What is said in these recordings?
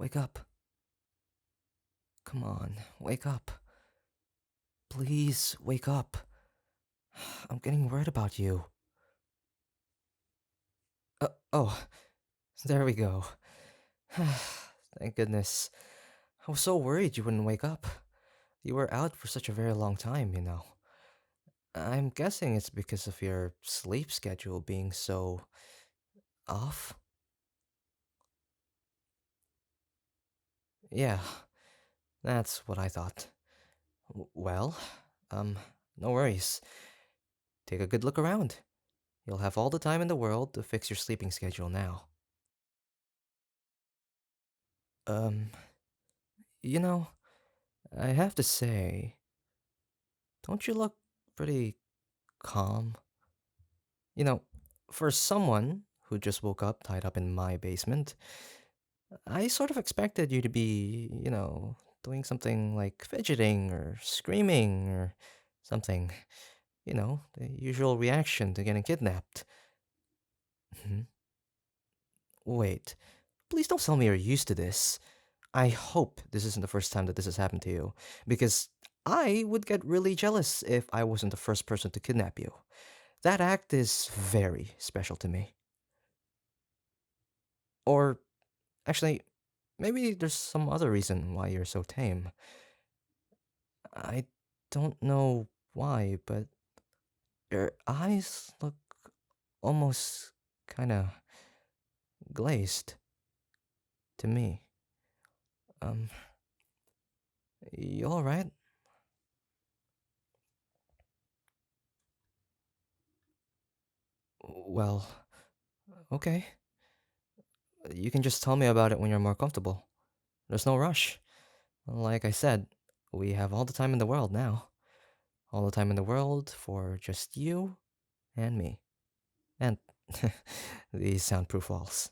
Wake up. Come on, wake up. Please wake up. I'm getting worried about you. Oh, there we go. Thank goodness. I was so worried you wouldn't wake up. You were out for such a very long time. I'm guessing it's because of your sleep schedule being so off. Yeah, that's what I thought. Well, um, no worries. Take a good look around. You'll have all the time in the world to fix your sleeping schedule now. Um, you know, I have to say, don't you look pretty calm? You know, for someone who just woke up tied up in my basement, I sort of expected you to be, doing something like fidgeting or screaming or something. The usual reaction to getting kidnapped. Mhm. Wait, please don't tell me you're used to this. I hope this isn't the first time that this has happened to you, because I would get really jealous if I wasn't the first person to kidnap you. That act is very special to me. Or, actually, maybe there's some other reason why you're so tame. I don't know why, but your eyes look almost kinda glazed to me. Um, you alright? Well, okay. You can just tell me about it when you're more comfortable. There's no rush. Like I said, we have all the time in the world now. All the time in the world for just you and me. And these soundproof walls.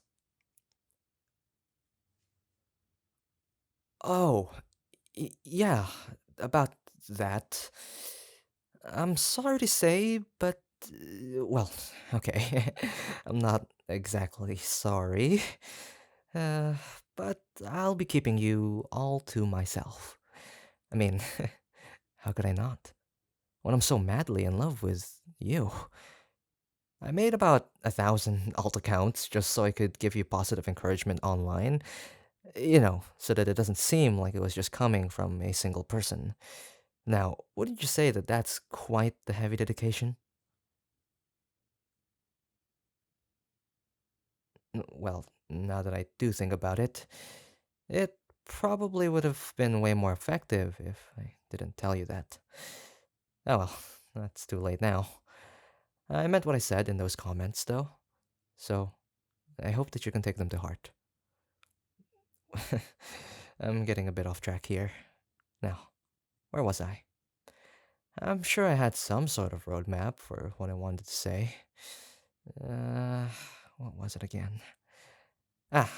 Oh, yeah, about that. I'm sorry to say, but, well, okay. I'm not exactly sorry. Uh, but I'll be keeping you all to myself. I mean, how could I not? When I'm so madly in love with you. I made about 1,000 alt accounts just so I could give you positive encouragement online, so that it doesn't seem like it was just coming from a single person. Now, wouldn't you say that that's quite the heavy dedication? Well, now that I do think about it, it probably would have been way more effective if I didn't tell you that. Oh well, that's too late now. I meant what I said in those comments, though, so I hope that you can take them to heart. I'm getting a bit off track here. Now, where was I? I'm sure I had some sort of roadmap for what I wanted to say. Uh, what was it again? Ah,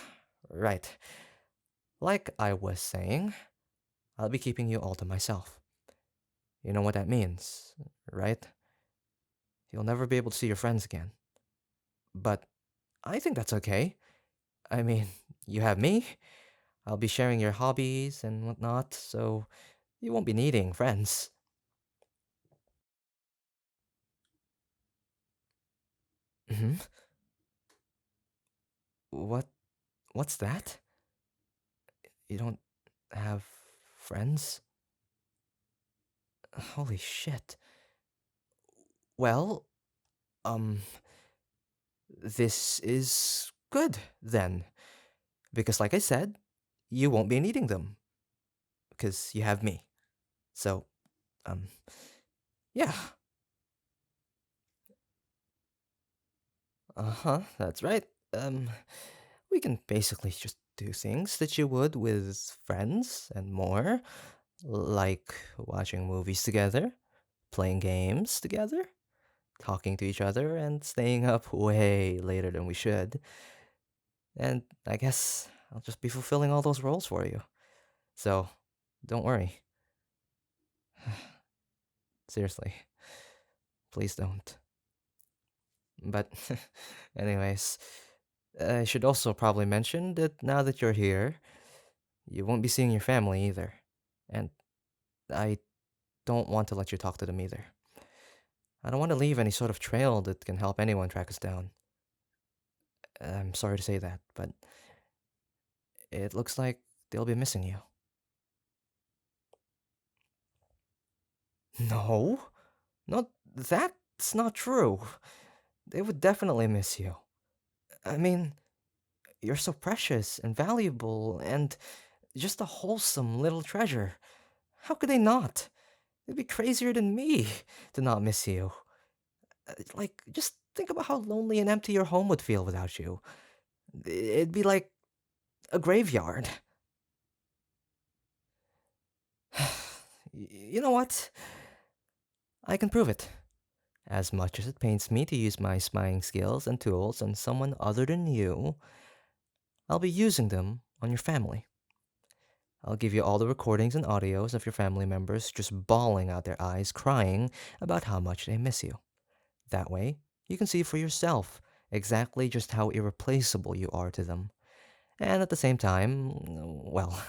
right. Like I was saying, I'll be keeping you all to myself. You know what that means, right? You'll never be able to see your friends again. But I think that's okay. I mean, you have me. I'll be sharing your hobbies and whatnot, so you won't be needing friends. Hmm. What? What's that? You don't have friends? Holy shit. Well, um, this is good then. Because, like I said, you won't be needing them. Because you have me. So, um, yeah. Uh huh, that's right. Um, we can basically just do things that you would with friends and more. Like watching movies together, playing games together, talking to each other, and staying up way later than we should. And I guess I'll just be fulfilling all those roles for you. So, don't worry. Seriously, please don't. But, anyways, I should also probably mention that now that you're here, You won't be seeing your family either. And I don't want to let you talk to them either. I don't want to leave any sort of trail that can help anyone track us down. I'm sorry to say that, but it looks like they'll be missing you. No, not that's not true. They would definitely miss you. I mean, you're so precious and valuable and just a wholesome little treasure. How could they not? They'd be crazier than me to not miss you. Like, just think about how lonely and empty your home would feel without you. It'd be like a graveyard. You know what? I can prove it. As much as it pains me to use my spying skills and tools on someone other than you, I'll be using them on your family. I'll give you all the recordings and audios of your family members just bawling out their eyes, crying about how much they miss you. That way, you can see for yourself exactly just how irreplaceable you are to them. And at the same time, well,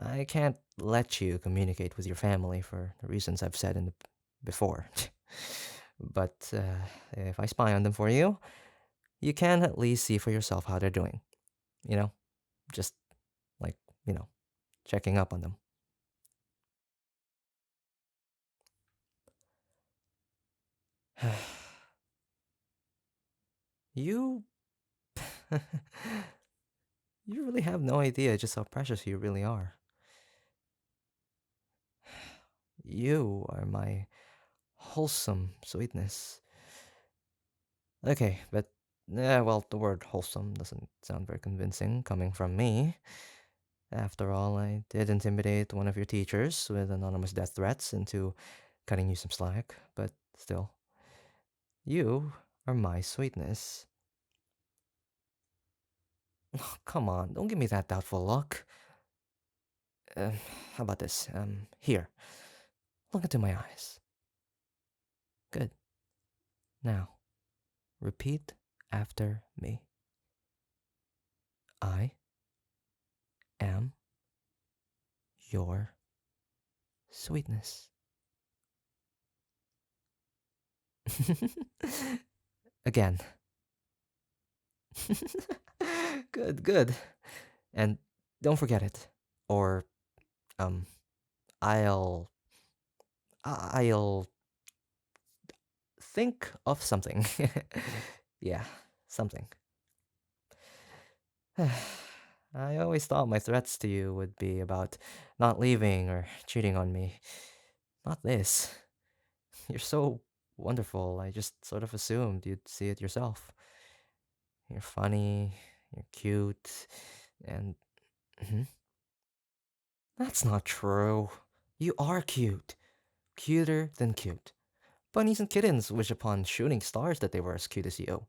I can't let you communicate with your family for the reasons I've said before. But if I spy on them for you, you can at least see for yourself how they're doing. You know, just like, you know, checking up on them. You. You really have no idea just how precious you really are. You are my wholesome sweetness. Okay, but yeah, well, the word wholesome doesn't sound very convincing coming from me. After all, I did intimidate one of your teachers with anonymous death threats into cutting you some slack, but still, you are my sweetness. Come on, don't give me that doubtful look. Uh, how about this? Here, look into my eyes. Good. Now, repeat after me. I am your sweetness. Again. Good, good. And don't forget it. Or, um, I'll. I'll think of something. Yeah, something. I always thought my threats to you would be about not leaving or cheating on me. Not this. You're so wonderful. I just sort of assumed you'd see it yourself. You're funny, you're cute, and. Mhm. That's not true. You are cute. Cuter than cute. Bunnies and kittens wish upon shooting stars that they were as cute as you.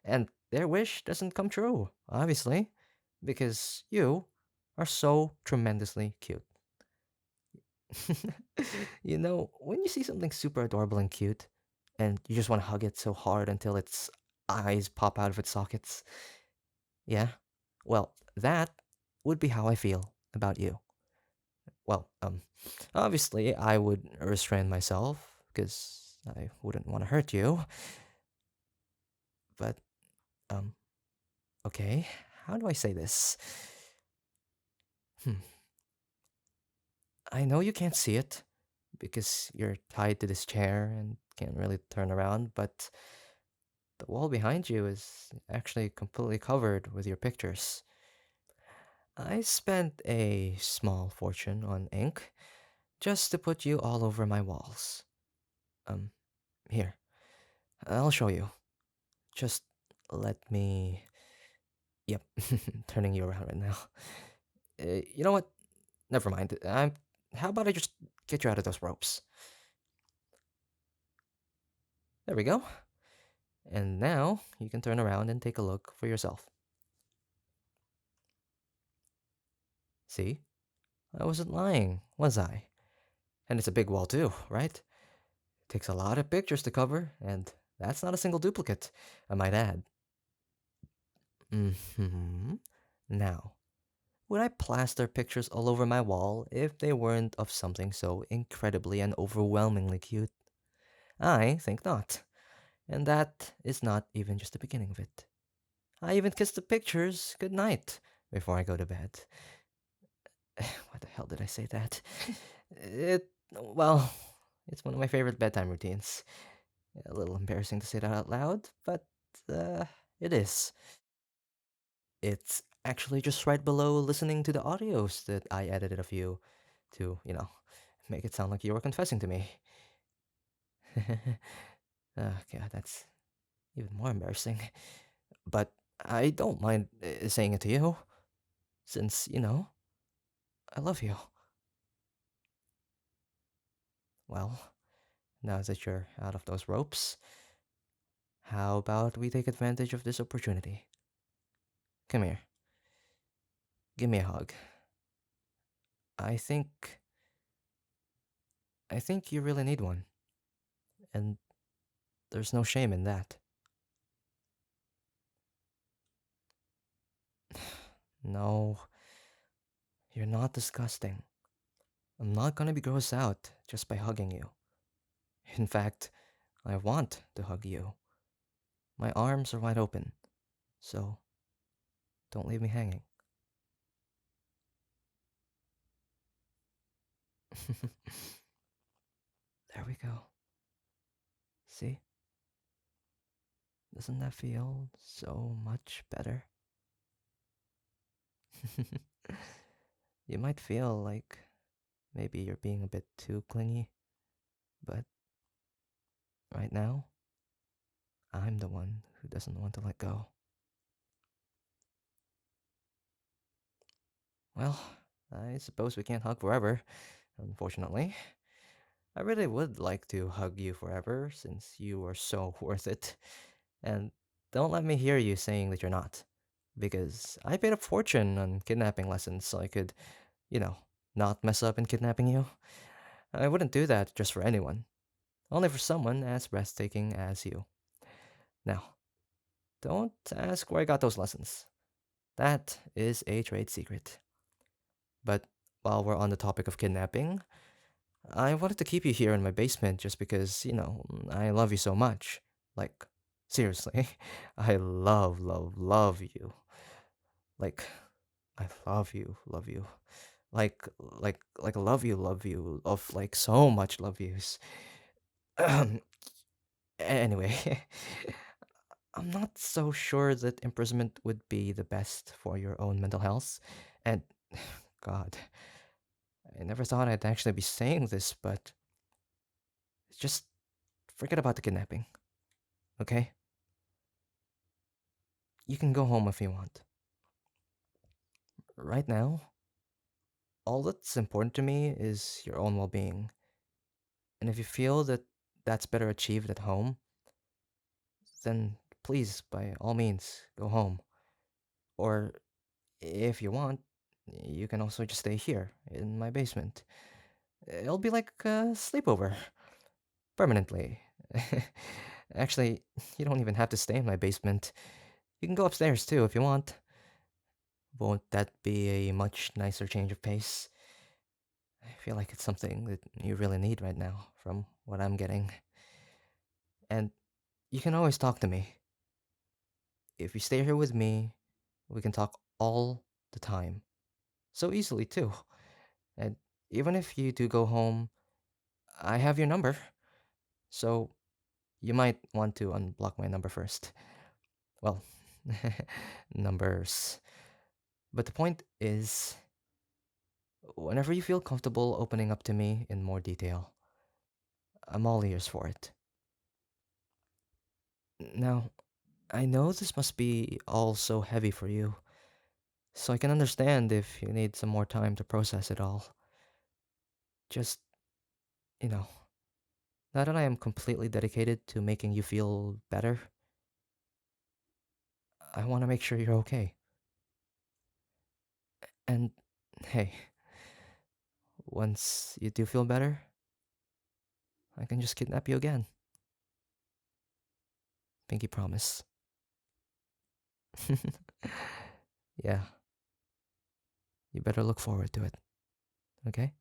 And their wish doesn't come true, obviously, because you are so tremendously cute. When you see something super adorable and cute, and you just want to hug it so hard until its eyes pop out of its sockets, yeah? Well, that would be how I feel about you. Well, obviously, I would restrain myself because I wouldn't want to hurt you, but, um, okay, how do I say this? Hmm. I know you can't see it because you're tied to this chair and can't really turn around, but the wall behind you is actually completely covered with your pictures. I spent a small fortune on ink just to put you all over my walls. Um, Here, I'll show you. Just let me. Yep, turning you around right now. You know what? Never mind. How about I just get you out of those ropes? There we go. And now you can turn around and take a look for yourself. See? I wasn't lying, was I? And it's a big wall too, right? Takes a lot of pictures to cover, and that's not a single duplicate, I might add. Hmm. Now, Would I plaster pictures all over my wall if they weren't of something so incredibly and overwhelmingly cute? I think not. And that is not even just the beginning of it. I even kiss the pictures goodnight before I go to bed. Why the hell did I say that? Well, it's one of my favorite bedtime routines. A little embarrassing to say that out loud, but it is. It's actually just right below listening to the audios that I edited of you to, make it sound like you were confessing to me. God, that's even more embarrassing. But I don't mind saying it to you, since, I love you. Well, now that you're out of those ropes, how about we take advantage of this opportunity? Come here, give me a hug. I think, I think you really need one, and there's no shame in that. No, you're not disgusting. I'm not gonna be grossed out just by hugging you. In fact, I want to hug you. My arms are wide open, so don't leave me hanging. There we go. See? Doesn't that feel so much better? You might feel like maybe you're being a bit too clingy, but right now, I'm the one who doesn't want to let go. Well, I suppose we can't hug forever, unfortunately. I really would like to hug you forever since you are so worth it. And don't let me hear you saying that you're not. Because I paid a fortune on kidnapping lessons so I could, you know, not mess up in kidnapping you. I wouldn't do that just for anyone, only for someone as breathtaking as you. Now, don't ask where I got those lessons. That is a trade secret. But while we're on the topic of kidnapping, I wanted to keep you here in my basement just because, I love you so much. Like, seriously, I love you. Like, I love you. Like, love you, of like so much love yous. Anyway, I'm not so sure that imprisonment would be the best for your own mental health. And, God, I never thought I'd actually be saying this, but just forget about the kidnapping, okay? You can go home if you want. Right now, all that's important to me is your own well being. And if you feel that that's better achieved at home, then please, by all means, go home. Or if you want, you can also just stay here in my basement. It'll be like a sleepover, permanently. Actually, you don't even have to stay in my basement. You can go upstairs too if you want. Won't that be a much nicer change of pace? I feel like it's something that you really need right now, from what I'm getting. And you can always talk to me. If you stay here with me, we can talk all the time. So easily, too. And even if you do go home, I have your number. So you might want to unblock my number first. Well, numbers. But the point is, whenever you feel comfortable opening up to me in more detail, I'm all ears for it. Now, I know this must be all so heavy for you, so I can understand if you need some more time to process it all. Just, you know, now that I am completely dedicated to making you feel better, I want to make sure you're okay. And hey, once you do feel better, I can just kidnap you again. Pinky promise. Yeah, You better look forward to it, okay?